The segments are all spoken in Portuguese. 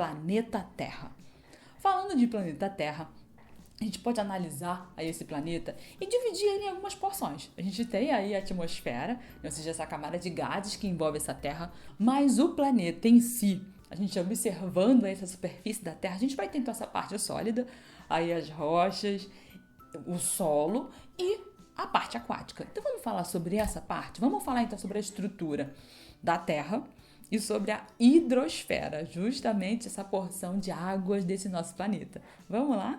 Planeta Terra. Falando de planeta Terra, a gente pode analisar aí esse planeta e dividir ele em algumas porções. A gente tem aí a atmosfera, ou seja, essa camada de gases que envolve essa Terra, mas o planeta em si, a gente observando essa superfície da Terra, a gente vai ter então essa parte sólida, aí as rochas, o solo e a parte aquática. Então vamos falar sobre essa parte? Vamos falar então sobre a estrutura da Terra e sobre a hidrosfera, justamente essa porção de águas desse nosso planeta. Vamos lá?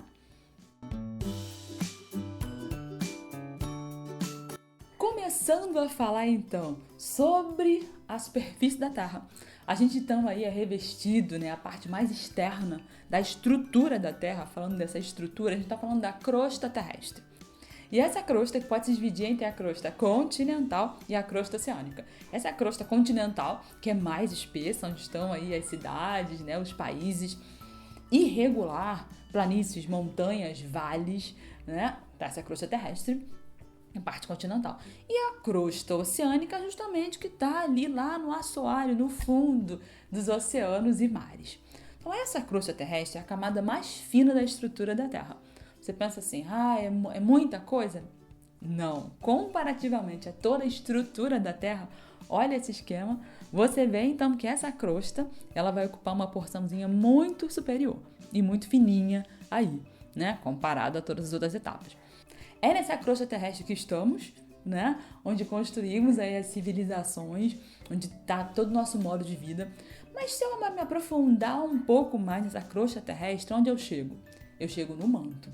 Começando a falar então sobre a superfície da Terra. A gente então aí é revestido, a parte mais externa da estrutura da Terra. Falando dessa estrutura, a gente está falando da crosta terrestre. E essa crosta que pode se dividir entre a crosta continental e a crosta oceânica. Essa é a crosta continental, que é mais espessa, onde estão aí as cidades, os países. Irregular, planícies, montanhas, vales, essa é a crosta terrestre, a parte continental. E a crosta oceânica, justamente, que está ali lá no assoalho, no fundo dos oceanos e mares. Então, essa crosta terrestre é a camada mais fina da estrutura da Terra. Você pensa assim, é muita coisa? Não. Comparativamente a toda a estrutura da Terra, olha esse esquema, você vê então que essa crosta, ela vai ocupar uma porçãozinha muito superior e muito fininha aí, comparado a todas as outras etapas. É nessa crosta terrestre que estamos, onde construímos aí as civilizações, onde está todo o nosso modo de vida. Mas se eu me aprofundar um pouco mais nessa crosta terrestre, onde eu chego? Eu chego no manto.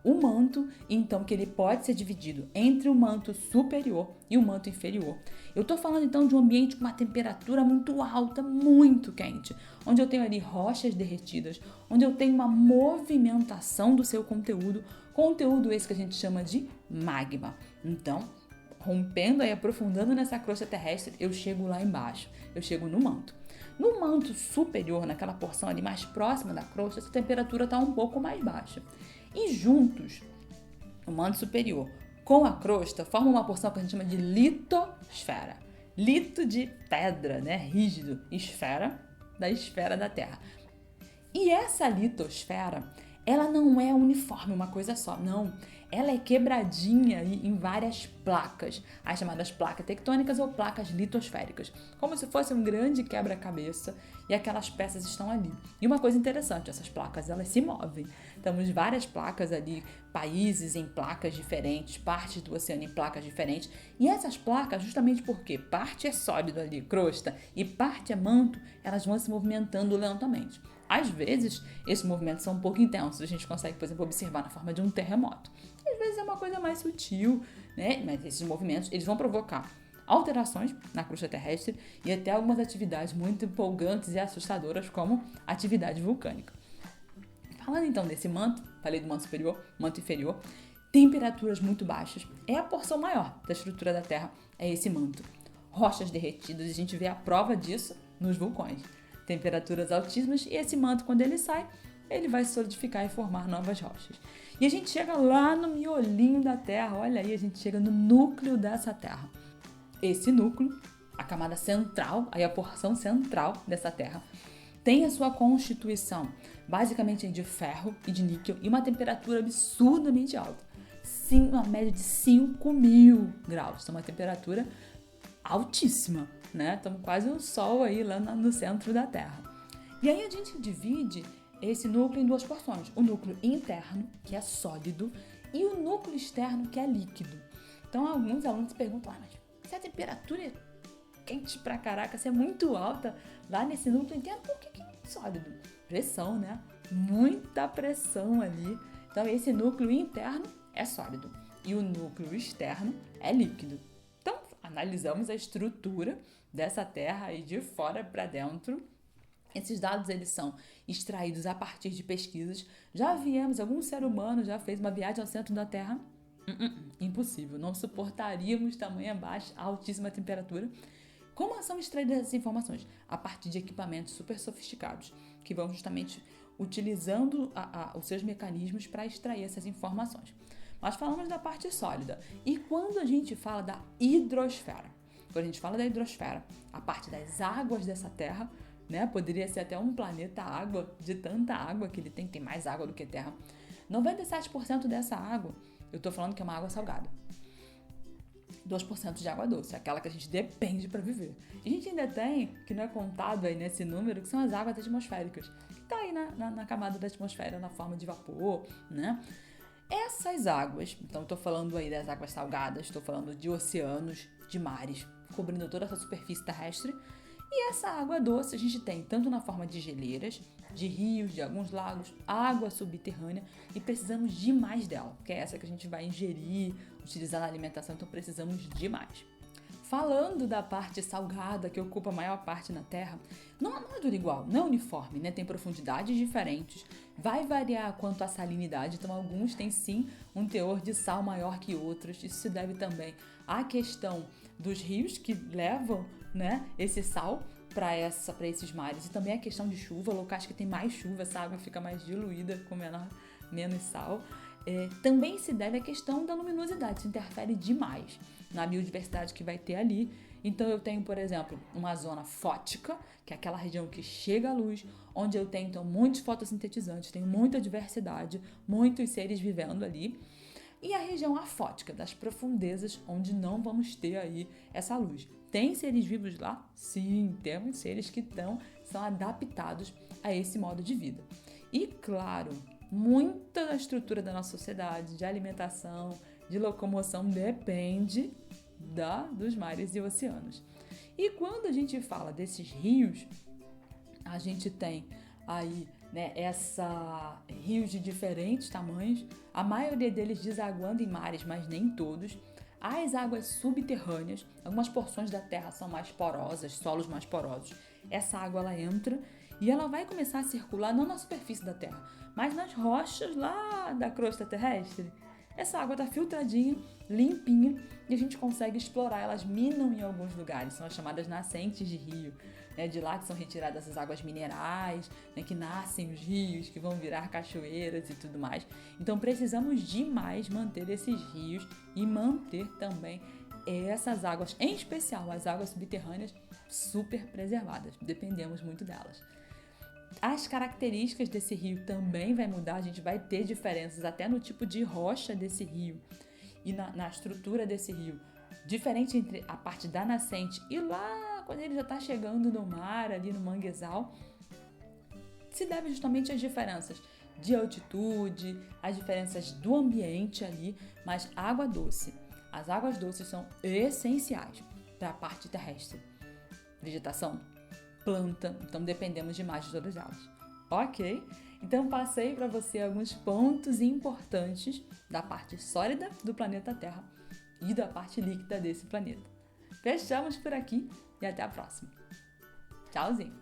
O manto, então, que ele pode ser dividido entre o manto superior e o manto inferior. Eu estou falando, então, de um ambiente com uma temperatura muito alta, muito quente, onde eu tenho ali rochas derretidas, onde eu tenho uma movimentação do seu conteúdo esse que a gente chama de magma. Então, rompendo e aprofundando nessa crosta terrestre, eu chego lá embaixo, eu chego no manto. No manto superior, naquela porção ali mais próxima da crosta, essa temperatura está um pouco mais baixa. E juntos, o manto superior com a crosta formam uma porção que a gente chama de litosfera. Lito de pedra, rígido, esfera da esfera da Terra. E essa litosfera, ela não é uniforme, uma coisa só, não. Ela é quebradinha aí em várias placas, as chamadas placas tectônicas ou placas litosféricas, como se fosse um grande quebra-cabeça e aquelas peças estão ali. E uma coisa interessante, essas placas, elas se movem. Temos várias placas ali, países em placas diferentes, partes do oceano em placas diferentes. E essas placas, justamente porque parte é sólido ali, crosta, e parte é manto, elas vão se movimentando lentamente. Às vezes, esses movimentos são um pouco intensos, a gente consegue, por exemplo, observar na forma de um terremoto. Às vezes é uma coisa mais sutil, mas esses movimentos eles vão provocar alterações na crosta terrestre e até algumas atividades muito empolgantes e assustadoras, como atividade vulcânica. Falando então desse manto, falei do manto superior, manto inferior, temperaturas muito baixas. É a porção maior da estrutura da Terra, é esse manto. Rochas derretidas, a gente vê a prova disso nos vulcões. Temperaturas altíssimas e esse manto, quando ele sai, ele vai solidificar e formar novas rochas. E a gente chega lá no miolinho da Terra, olha aí, a gente chega no núcleo dessa Terra. Esse núcleo, a camada central, aí a porção central dessa Terra, tem a sua constituição basicamente de ferro e de níquel e uma temperatura absurdamente alta. Sim, uma média de 5.000 graus. Então, uma temperatura altíssima, Estamos quase o Sol aí lá no centro da Terra. E aí a gente divide esse núcleo em duas porções. O núcleo interno, que é sólido, e o núcleo externo, que é líquido. Então, alguns alunos se perguntam, mas se a temperatura é quente pra caraca, se é muito alta lá nesse núcleo interno, por que é sólido? Pressão, Muita pressão ali. Então, esse núcleo interno é sólido e o núcleo externo é líquido. Então, analisamos a estrutura dessa Terra aí de fora para dentro. Esses dados eles são extraídos a partir de pesquisas. Já viemos, algum ser humano já fez uma viagem ao centro da Terra? Impossível, não suportaríamos tamanha baixa, altíssima temperatura. Como são extraídas essas informações? A partir de equipamentos super sofisticados, que vão justamente utilizando os seus mecanismos para extrair essas informações. Nós falamos da parte sólida. E quando a gente fala da hidrosfera? Quando a gente fala da hidrosfera, a parte das águas dessa Terra, né? Poderia ser até um planeta água, de tanta água que ele tem mais água do que terra. 97% dessa água, eu tô falando que é uma água salgada. 2% de água doce, aquela que a gente depende para viver. E a gente ainda tem, que não é contado aí nesse número, que são as águas atmosféricas, que tá aí na camada da atmosfera, na forma de vapor, né? Essas águas, então estou falando aí das águas salgadas, estou falando de oceanos, de mares, cobrindo toda essa superfície terrestre. E essa água doce a gente tem tanto na forma de geleiras, de rios, de alguns lagos, água subterrânea, e precisamos de mais dela, que é essa que a gente vai ingerir, utilizar na alimentação, então precisamos de mais. Falando da parte salgada, que ocupa a maior parte na Terra, não é tudo igual, não é uniforme, né? Tem profundidades diferentes, vai variar quanto à salinidade, então alguns têm sim um teor de sal maior que outros. Isso se deve também à questão dos rios que levam, né, esse sal para esses mares, e também a questão de chuva, locais que tem mais chuva, essa água fica mais diluída com menos sal. Também se deve à questão da luminosidade, isso interfere demais na biodiversidade que vai ter ali. Então eu tenho, por exemplo, uma zona fótica, que é aquela região que chega à luz, onde eu tenho então muitos fotossintetizantes, tenho muita diversidade, muitos seres vivendo ali. E a região afótica, das profundezas, onde não vamos ter aí essa luz. Tem seres vivos lá? Sim, temos seres que são adaptados a esse modo de vida. E claro, muita da estrutura da nossa sociedade, de alimentação, de locomoção, depende dos mares e oceanos. E quando a gente fala desses rios, a gente tem aí, né, rios de diferentes tamanhos, a maioria deles desaguando em mares, mas nem todos. As águas subterrâneas, algumas porções da terra são mais porosas, solos mais porosos. Essa água ela entra e ela vai começar a circular não na superfície da terra, mas nas rochas lá da crosta terrestre. Essa água está filtradinha, limpinha, e a gente consegue explorar. Elas minam em alguns lugares, são as chamadas nascentes de rio. É de lá que são retiradas as águas minerais, né, que nascem os rios, que vão virar cachoeiras e tudo mais. Então precisamos demais manter esses rios e manter também essas águas, em especial as águas subterrâneas, super preservadas. Dependemos muito delas. As características desse rio também vai mudar, a gente vai ter diferenças até no tipo de rocha desse rio e na estrutura desse rio. Diferente entre a parte da nascente e lá, quando ele já está chegando no mar, ali no manguezal, se deve justamente às diferenças de altitude, as diferenças do ambiente ali, mas água doce. As águas doces são essenciais para a parte terrestre. Vegetação, planta, então dependemos demais de todas elas. Ok? Então passei para você alguns pontos importantes da parte sólida do planeta Terra e da parte líquida desse planeta. Fechamos por aqui e até a próxima. Tchauzinho!